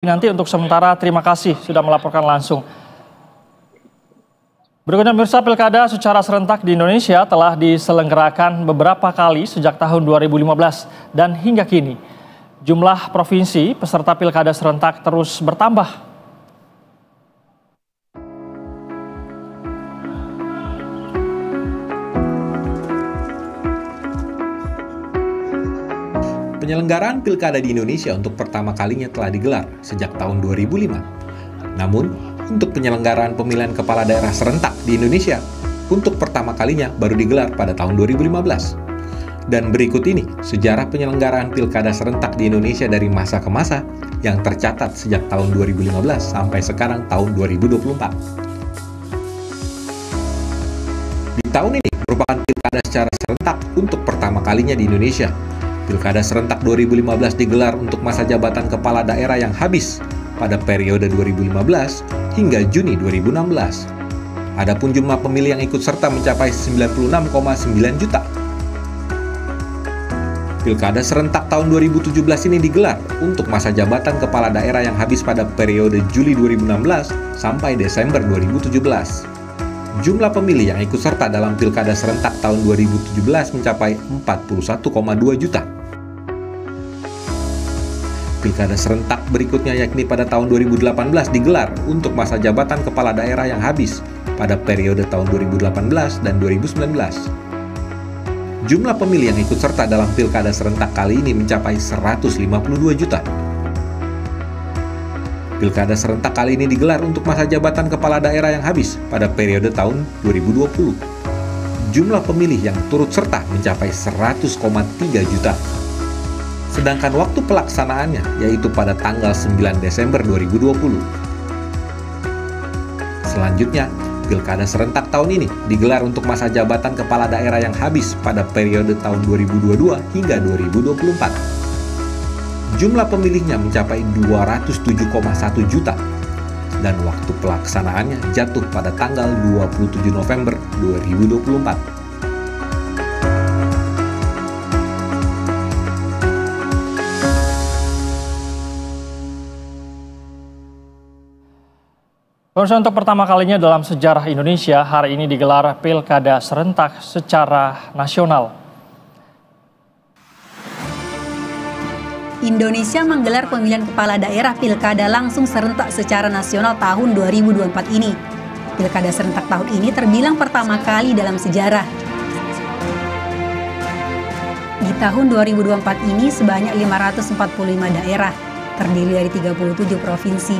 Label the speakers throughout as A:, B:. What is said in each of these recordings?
A: Nanti untuk sementara terima kasih sudah melaporkan langsung. Berikutnya pemirsa, pilkada secara serentak di Indonesia telah diselenggarakan beberapa kali sejak tahun 2015 dan hingga kini jumlah provinsi peserta pilkada serentak terus bertambah.
B: Penyelenggaraan pilkada di Indonesia untuk pertama kalinya telah digelar sejak tahun 2005. Namun, untuk penyelenggaraan pemilihan kepala daerah serentak di Indonesia untuk pertama kalinya baru digelar pada tahun 2015. Dan berikut ini sejarah penyelenggaraan pilkada serentak di Indonesia dari masa ke masa yang tercatat sejak tahun 2015 sampai sekarang tahun 2024. Di tahun ini merupakan pilkada secara serentak untuk pertama kalinya di Indonesia. Pilkada serentak 2015 digelar untuk masa jabatan kepala daerah yang habis pada periode 2015 hingga Juni 2016. Adapun jumlah pemilih yang ikut serta mencapai 96,9 juta. Pilkada serentak tahun 2017 ini digelar untuk masa jabatan kepala daerah yang habis pada periode Juli 2016 sampai Desember 2017. Jumlah pemilih yang ikut serta dalam pilkada serentak tahun 2017 mencapai 41,2 juta. Pilkada serentak berikutnya yakni pada tahun 2018 digelar untuk masa jabatan kepala daerah yang habis pada periode tahun 2018 dan 2019. Jumlah pemilih yang ikut serta dalam pilkada serentak kali ini mencapai 152 juta. Pilkada serentak kali ini digelar untuk masa jabatan kepala daerah yang habis pada periode tahun 2020. Jumlah pemilih yang turut serta mencapai 100,3 juta. Sedangkan waktu pelaksanaannya yaitu pada tanggal 9 Desember 2020. Selanjutnya, pilkada serentak tahun ini digelar untuk masa jabatan kepala daerah yang habis pada periode tahun 2022 hingga 2024. Jumlah pemilihnya mencapai 207,1 juta dan waktu pelaksanaannya jatuh pada tanggal 27 November 2024.
A: Pemirsa, untuk pertama kalinya dalam sejarah Indonesia, hari ini digelar pilkada serentak secara nasional.
C: Indonesia menggelar pemilihan kepala daerah pilkada langsung serentak secara nasional tahun 2024 ini. Pilkada serentak tahun ini terbilang pertama kali dalam sejarah. Di tahun 2024 ini sebanyak 545 daerah, terdiri dari 37 provinsi,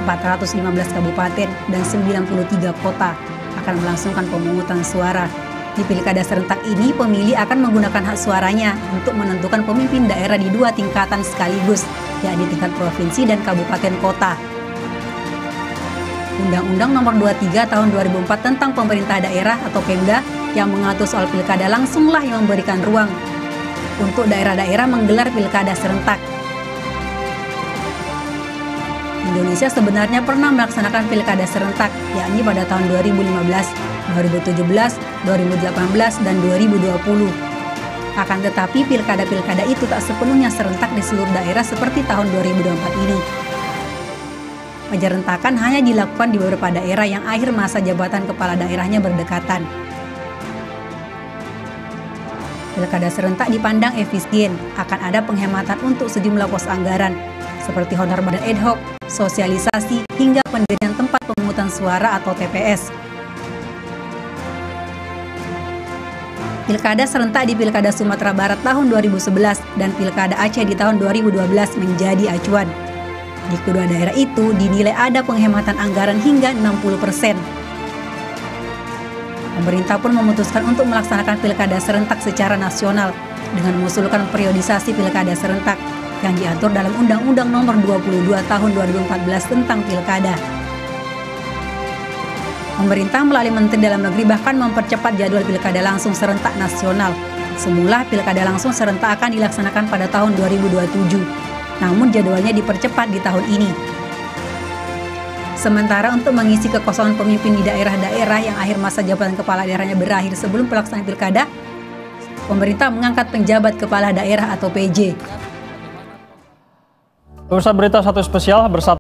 C: 415 kabupaten, dan 93 kota akan melangsungkan pemungutan suara. Di pilkada serentak ini, pemilih akan menggunakan hak suaranya untuk menentukan pemimpin daerah di dua tingkatan sekaligus, yakni tingkat provinsi dan kabupaten kota. Undang-Undang Nomor 23 Tahun 2004 tentang Pemerintah Daerah atau Pemda yang mengatur soal pilkada langsunglah yang memberikan ruang untuk daerah-daerah menggelar pilkada serentak. Indonesia sebenarnya pernah melaksanakan pilkada serentak, yakni pada tahun 2015, 2017, 2018, dan 2020. Akan tetapi pilkada-pilkada itu tak sepenuhnya serentak di seluruh daerah seperti tahun 2024 ini. Penjerentakan hanya dilakukan di beberapa daerah yang akhir masa jabatan kepala daerahnya berdekatan. Pilkada serentak dipandang efisien, akan ada penghematan untuk sejumlah pos anggaran, seperti honor badan ad hoc, sosialisasi, hingga pendirian tempat pemungutan suara atau TPS. Pilkada serentak di Pilkada Sumatera Barat tahun 2011 dan Pilkada Aceh di tahun 2012 menjadi acuan. Di kedua daerah itu dinilai ada penghematan anggaran hingga 60%. Pemerintah pun memutuskan untuk melaksanakan pilkada serentak secara nasional dengan mengusulkan periodisasi pilkada serentak yang diatur dalam Undang-Undang Nomor 22 Tahun 2014 tentang Pilkada. Pemerintah melalui Menteri Dalam Negeri bahkan mempercepat jadwal pilkada langsung serentak nasional. Semula pilkada langsung serentak akan dilaksanakan pada tahun 2027, namun jadwalnya dipercepat di tahun ini. Sementara untuk mengisi kekosongan pemimpin di daerah-daerah yang akhir masa jabatan kepala daerahnya berakhir sebelum pelaksanaan pilkada, pemerintah mengangkat penjabat kepala daerah atau PJ.
A: Pemirsa Berita Satu Spesial bersatu